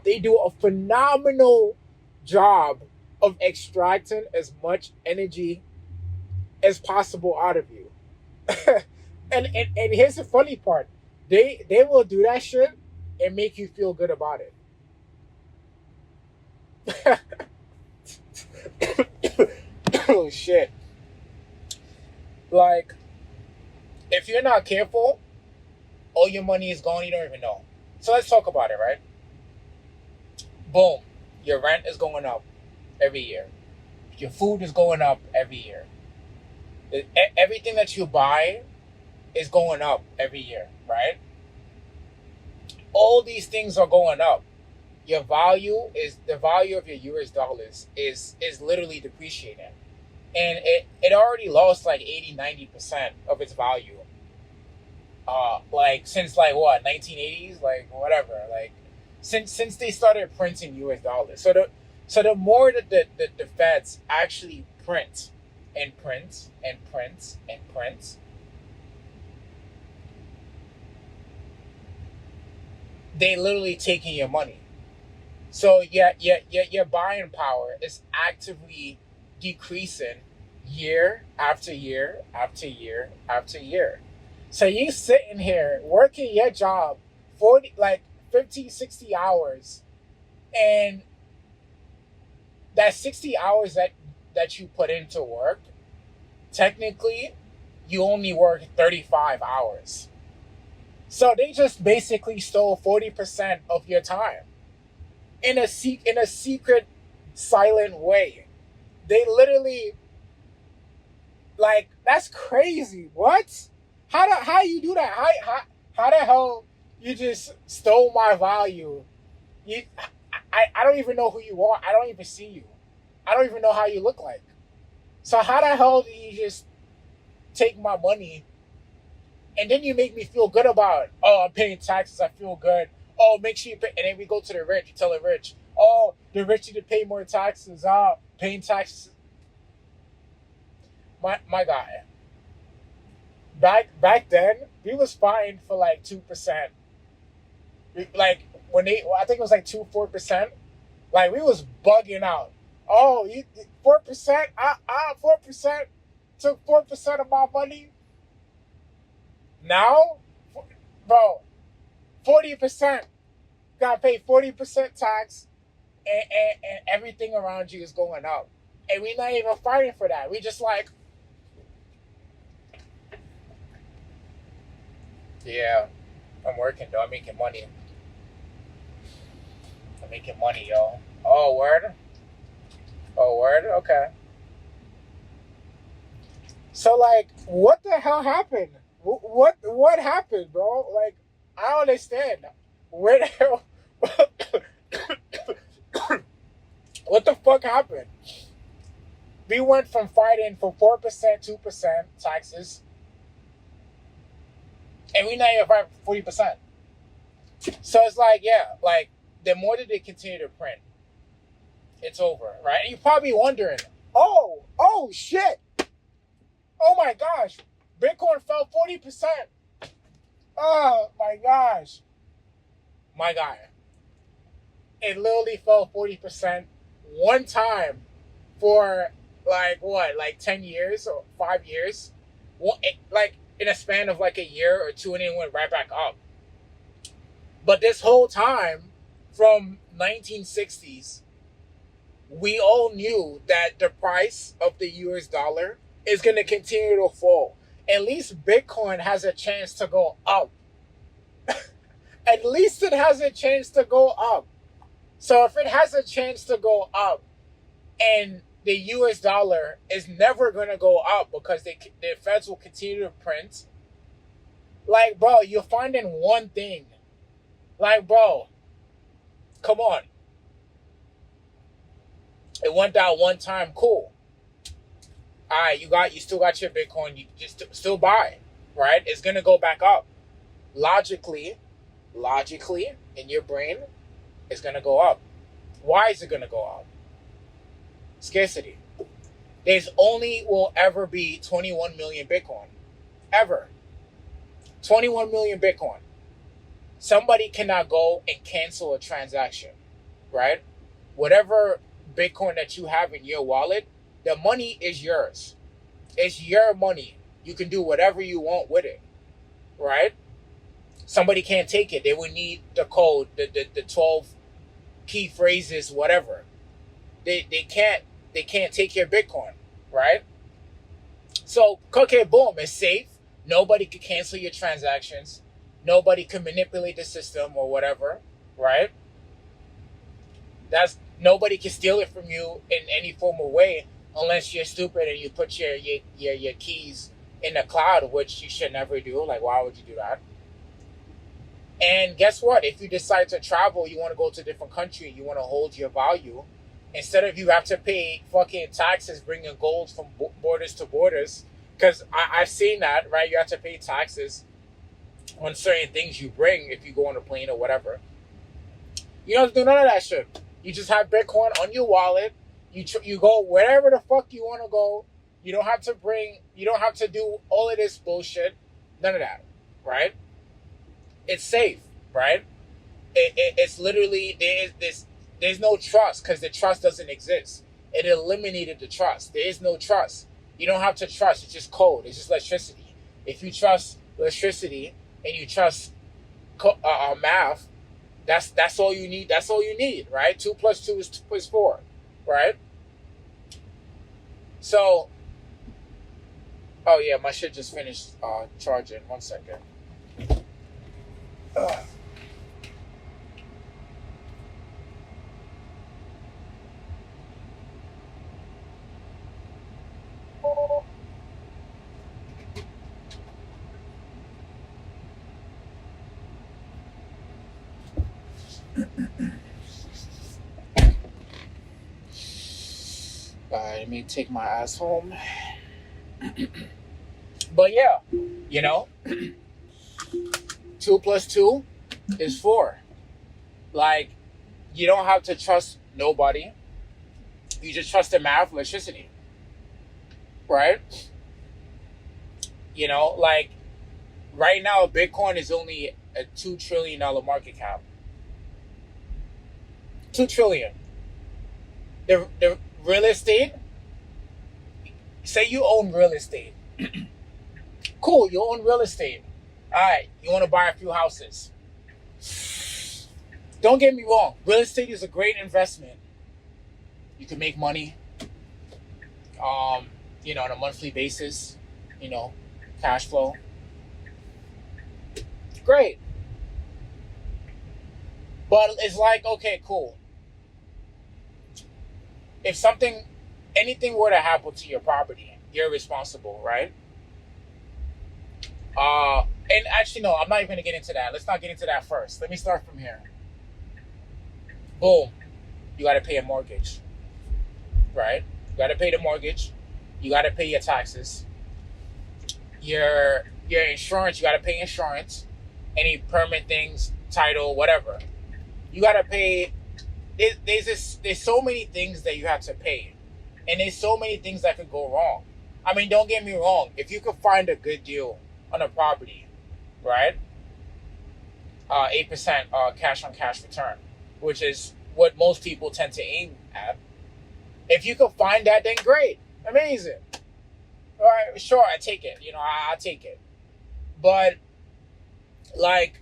They do a phenomenal job of extracting as much energy as possible out of you. And here's the funny part. They will do that shit and make you feel good about it. Oh shit. Like, if you're not careful, all your money is gone, you don't even know. So let's talk about it, right? Boom. Your rent is going up every year. Your food is going up every year. Everything that you buy is going up every year, right? All these things are going up. The value of your US dollars is literally depreciating. And it already lost like 80-90% of its value. Like since like what, 1980s, like whatever, like since they started printing US dollars. So the more that the feds actually print and print and print and print, they literally taking your money. So your buying power is actively decreasing year after year after year after year. So you sitting here working your job 40, like 50, 60 hours, and that 60 hours that you put into work, technically you only work 35 hours. So they just basically stole 40% of your time in a secret, silent way. They literally, like, that's crazy. What? How you do that? How the hell you just stole my value? I don't even know who you are. I don't even see you. I don't even know how you look like. So how the hell do you just take my money and then you make me feel good about it? Oh, I'm paying taxes. I feel good. Oh, make sure you pay. And then we go to the rich. You tell the rich, oh, the rich need to pay more taxes. Paying taxes. My guy. Back then, we was fined for like 2%. Like I think it was like 4%. Like we was bugging out. Oh, 4%? 4% took 4% of my money. Now, bro, 40%. Gotta pay 40% tax, and everything around you is going up. And we're not even fighting for that. We just like, yeah, I'm working though. I'm making money. I'm making money, yo. Oh, word? Oh, word? Okay. So, like, what the hell happened? What happened, bro? Like, I don't understand. Where the hell? What the fuck happened? We went from fighting for 4%, 2% taxes, and we not even fighting for 40%. So it's like, yeah, like, the more that they continue to print, it's over, right? And you're probably wondering, oh shit, oh my gosh, Bitcoin fell 40%. Oh my gosh, my guy, it literally fell 40% one time for like what, like 10 years or 5 years, like in a span of like a year or two, and then went right back up. But this whole time, from 1960s, we all knew that the price of the US dollar is going to continue to fall. At least Bitcoin has a chance to go up. At least it has a chance to go up. So if it has a chance to go up, and the US dollar is never going to go up because the feds will continue to print, like, bro, you're finding one thing. Like, bro, come on. It went down one time, cool. All right, you still got your Bitcoin. You just still buy, right? It's gonna go back up. Logically, in your brain, it's gonna go up. Why is it gonna go up? Scarcity. There's only will ever be 21 million Bitcoin, ever. 21 million Bitcoin. Somebody cannot go and cancel a transaction. right? Whatever Bitcoin that you have in your wallet, the money is yours. It's your money. You can do whatever you want with it, right? Somebody can't take it. They would need the code, the 12 key phrases, whatever. They can't take your Bitcoin, right? So, okay, boom, it's safe. Nobody can cancel your transactions. Nobody can manipulate the system or whatever, right? That's nobody can steal it from you in any form of way unless you're stupid and you put your keys in the cloud, which you should never do. Like, why would you do that? And guess what? If you decide to travel, you want to go to a different country, you want to hold your value, instead of you have to pay fucking taxes bringing gold from borders to borders, because I've seen that, right? You have to pay taxes on certain things you bring if you go on a plane or whatever. You don't have to do none of that shit. You just have Bitcoin on your wallet. You go wherever the fuck you want to go. You don't have to do all of this bullshit. None of that, right? It's safe, right? It's literally, there's no trust because the trust doesn't exist. It eliminated the trust. There is no trust. You don't have to trust. It's just code. It's just electricity. If you trust electricity and you trust math, that's all you need. That's all you need, right? 2 plus 2 is 4, right? So, oh yeah, my shit just finished charging. 1 second. Let me take my ass home. But yeah, 2 plus 2 is 4. Like, you don't have to trust nobody. You just trust the math, electricity. Right? Like, right now, Bitcoin is only a $2 trillion market cap. $2 trillion. The real estate, say you own real estate. Cool, you own real estate. All right, you want to buy a few houses. Don't get me wrong, real estate is a great investment. You can make money, on a monthly basis, cash flow. Great. But it's like, okay, cool. If anything were to happen to your property, you're responsible, right? And actually, no, I'm not even going to get into that. Let's not get into that first. Let me start from here. Boom. You got to pay a mortgage, right? You got to pay the mortgage. You got to pay your taxes. Your insurance, you got to pay insurance. Any permit things, title, whatever. You got to pay. There's so many things that you have to pay. And there's so many things that could go wrong. I mean, don't get me wrong. If you could find a good deal on a property, right? 8% cash on cash return, which is what most people tend to aim at. If you could find that, then great. Amazing. All right, sure, I take it. I'll take it. But, like,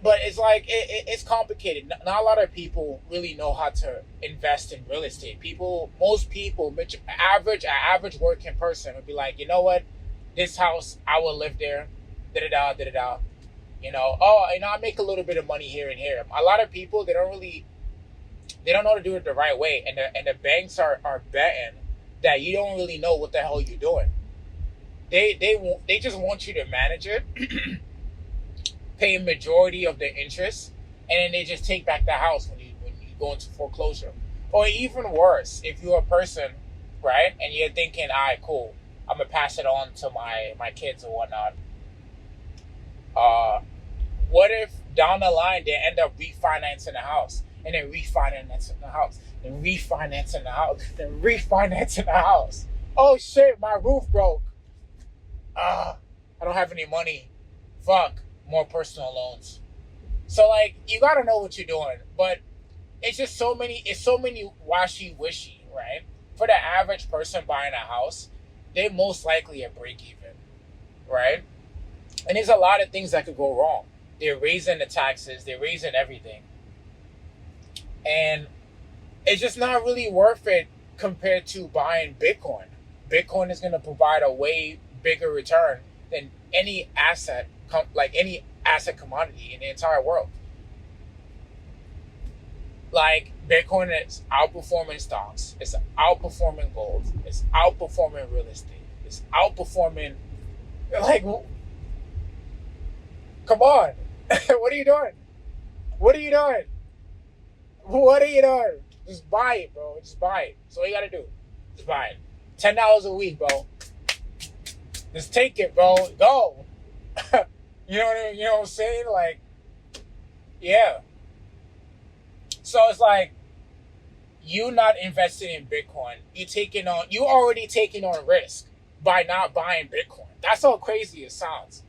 but it's like, it's complicated. Not a lot of people really know how to invest in real estate. Most people, average working person would be like, you know what? This house, I will live there. Da-da-da, da-da-da. I make a little bit of money here and here. A lot of people, they don't know how to do it the right way. And the banks are betting that you don't really know what the hell you're doing. They just want you to manage it. Pay a majority of the interest, and then they just take back the house when you go into foreclosure. Or even worse, if you're a person, right, and you're thinking, all right, cool, I'm gonna pass it on to my kids or whatnot. What if down the line they end up refinancing the house, and then refinancing the house, and refinancing the house, then refinancing the house? Oh shit, my roof broke. I don't have any money. Fuck. More personal loans. So like you gotta know what you're doing. But it's so many washy wishy, right? For the average person buying a house, they most likely at break even, right? And there's a lot of things that could go wrong. They're raising the taxes, they're raising everything. And it's just not really worth it compared to buying Bitcoin. Bitcoin is going to provide a way bigger return than any asset, like any asset commodity in the entire world. Like Bitcoin is outperforming stocks, it's outperforming gold, it's outperforming real estate, it's outperforming. Like, come on, what are you doing? What are you doing? What are you doing? Just buy it, bro. Just buy it. That's all you gotta do. Just buy it. $10 a week, bro. Just take it, bro. Go. You know what I'm saying? Like, yeah. So it's like you not investing in Bitcoin. You already taking on risk by not buying Bitcoin. That's how crazy it sounds.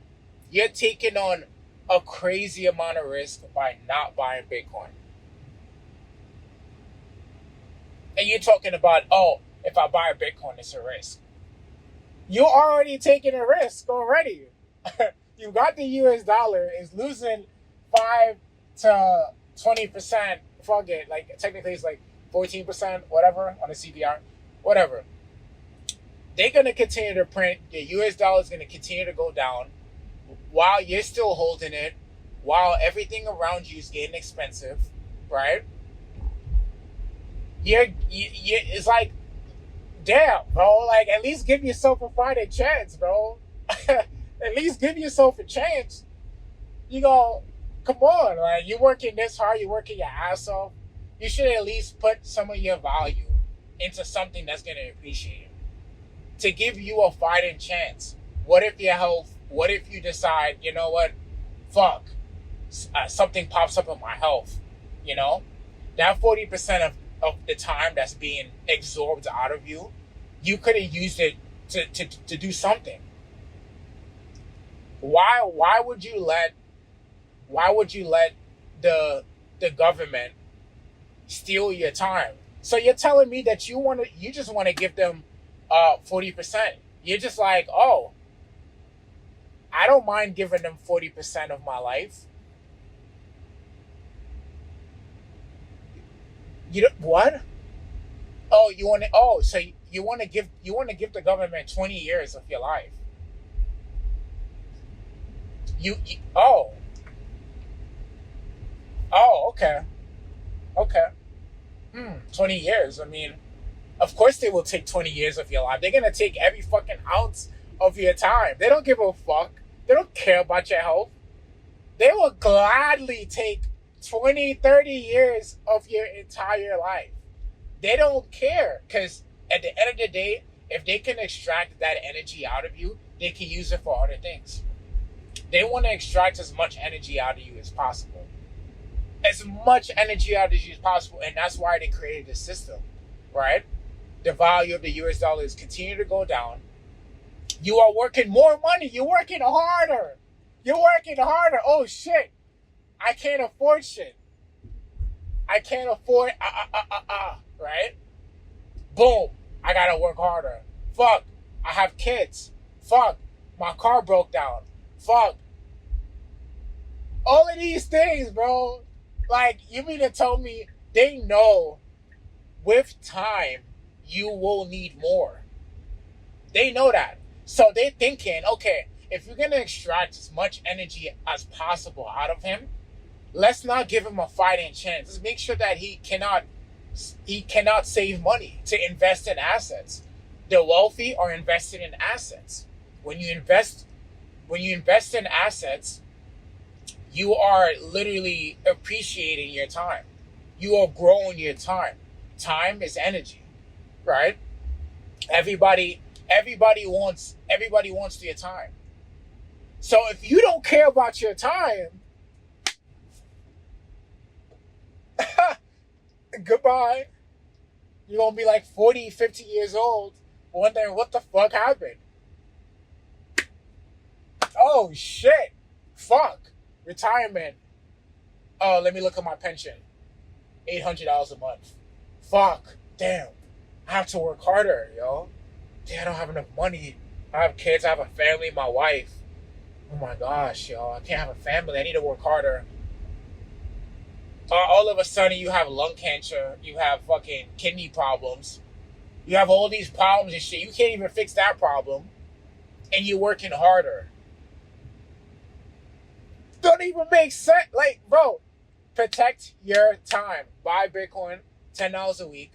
You're taking on a crazy amount of risk by not buying Bitcoin. And you're talking about, oh, if I buy a Bitcoin, it's a risk. You're already taking a risk already. You got the US dollar is losing 5 to 20%. Fuck it. Like technically it's like 14%, whatever, on the CBR. Whatever. They're gonna continue to print, the US dollar is gonna continue to go down while you're still holding it, while everything around you is getting expensive, right? It's like, damn, bro. Like, at least give yourself a fighting chance, bro. At least give yourself a chance. You go, come on, like you're working this hard, you're working your ass off. You should at least put some of your value into something that's gonna appreciate it. To give you a fighting chance. What if your health? What if you decide, you know what? Fuck, something pops up in my health. You know, that 40% of the time that's being absorbed out of you, you could have used it to do something. Why would you let the government steal your time? So you're telling me that you just want to give them 40%. You're just like, oh, I don't mind giving them 40% of my life. You don't, what? Oh, so you want to give the government 20 years of your life. Oh. Oh, okay. Okay. 20 years. I mean, of course they will take 20 years of your life. They're going to take every fucking ounce of your time. They don't give a fuck. They don't care about your health. They will gladly take 20, 30 years of your entire life. They don't care because at the end of the day, if they can extract that energy out of you, they can use it for other things. They want to extract as much energy out of you as possible. As much energy out of you as possible. And that's why they created this system, right? The value of the US dollar is continuing to go down. You are working more money. You're working harder. You're working harder. Oh, shit. I can't afford shit. I can't afford, right? Boom. I got to work harder. Fuck. I have kids. Fuck. My car broke down. Fuck. All of these things, bro. Like, you mean to tell me they know with time you will need more? They know that. So they're thinking, okay, if you're going to extract as much energy as possible out of him, let's not give him a fighting chance. Let's make sure that he cannot save money to invest in assets. The wealthy are invested in assets. When you invest in assets, you are literally appreciating your time. You are growing your time. Time is energy, right? Everybody wants your time. So if you don't care about your time, goodbye. You're going to be like 40, 50 years old wondering what the fuck happened. Oh, shit. Fuck. Retirement. Oh, let me look at my pension. $800 a month. Fuck. Damn. I have to work harder, yo. Damn, I don't have enough money. I have kids. I have a family. My wife. Oh my gosh, yo. I can't have a family. I need to work harder. All of a sudden, you have lung cancer. You have fucking kidney problems. You have all these problems and shit. You can't even fix that problem. And you're working harder. Don't even make sense. Like, bro, protect your time. Buy Bitcoin, $10 a week.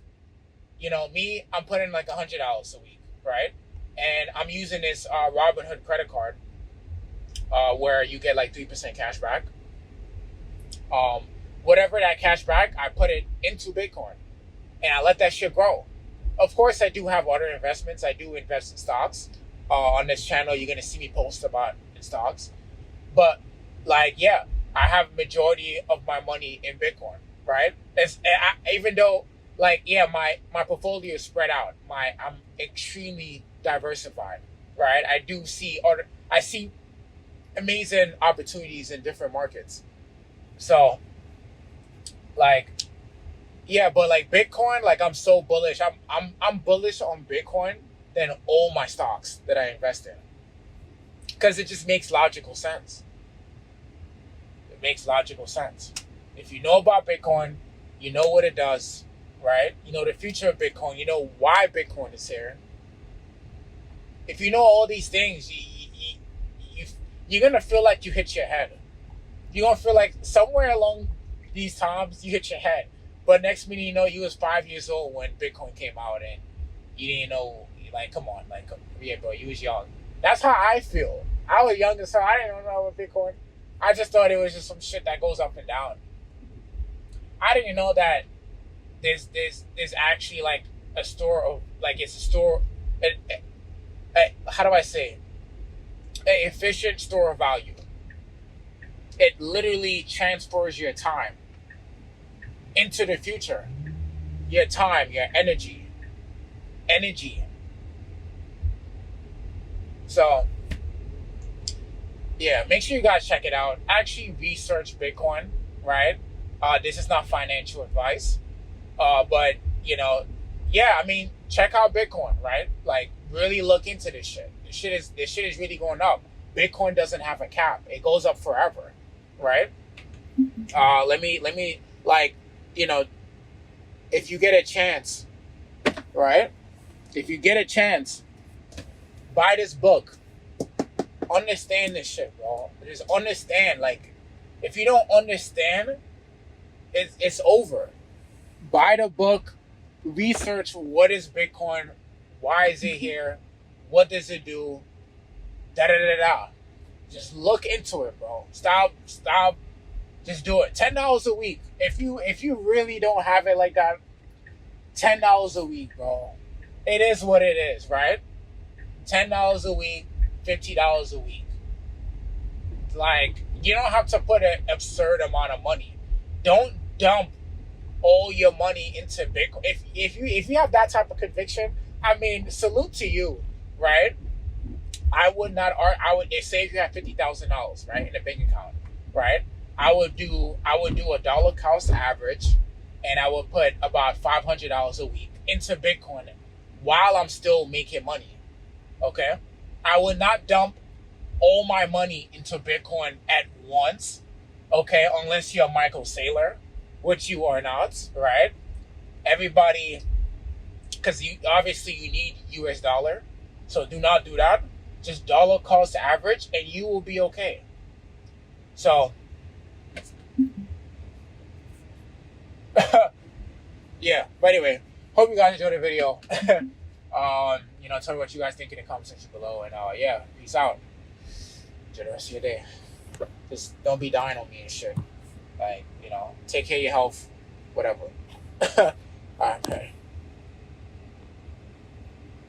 You know, me, I'm putting like $100 a week, right? And I'm using this Robinhood credit card where you get like 3% cash back. Whatever that cash back, I put it into Bitcoin. And I let that shit grow. Of course, I do have other investments. I do invest in stocks. On this channel, you're going to see me post about stocks. But, like, yeah, I have majority of my money in Bitcoin, right? Even though, like, yeah, my portfolio is spread out. I'm extremely diversified, right? I see amazing opportunities in different markets. So, like, yeah, but like Bitcoin, like I'm so bullish. I'm bullish on Bitcoin than all my stocks that I invest in. Because it just makes logical sense. It makes logical sense. If you know about Bitcoin, you know what it does, right? You know the future of Bitcoin. You know why Bitcoin is here. If you know all these things, you're going to feel like you hit your head. You're going to feel like somewhere along these times, you hit your head. But next minute, you know, you was 5 years old when Bitcoin came out and you didn't know, like, come on, like, yeah, bro, you was young. That's how I feel. I was young as hell. I didn't know about Bitcoin. I just thought it was just some shit that goes up and down. I didn't know that there's actually, like, a store of, like, it's a store, how do I say, an efficient store of value. It literally transfers your time into the future. Your time, your energy. So, yeah, make sure you guys check it out. Actually research Bitcoin, right? This is not financial advice. But, you know, yeah, I mean, check out Bitcoin, right? Like, really look into this shit. This shit is really going up. Bitcoin doesn't have a cap. It goes up forever, right? Let me, like, you know, if you get a chance, right? If you get a chance, buy this book. Understand this shit, bro. Just understand. Like, if you don't understand, it's over. Buy the book. Research what is Bitcoin. Why is it here? What does it do? Da da da da. Just look into it, bro. Stop. Just do it. $10 a week. If you really don't have it like that, $10 a week, bro. It is what it is, right? $10 a week, $50 a week. Like, you don't have to put an absurd amount of money. Don't dump all your money into Bitcoin. If you have that type of conviction, I mean, salute to you, right? I would say if you have $50,000, right, in a bank account, right? I would do a dollar cost average, and I would put about $500 a week into Bitcoin while I'm still making money. Okay? I would not dump all my money into Bitcoin at once. Okay? Unless you're Michael Saylor, which you are not, right? Everybody, because you need US dollar. So do not do that. Just dollar cost average and you will be okay. So, yeah. But anyway, hope you guys enjoyed the video. You know, tell me what you guys think in the comment section below. And yeah, peace out. Enjoy the rest of your day. Just don't be dying on me and shit. Like, you know, take care of your health, whatever. Alright, okay.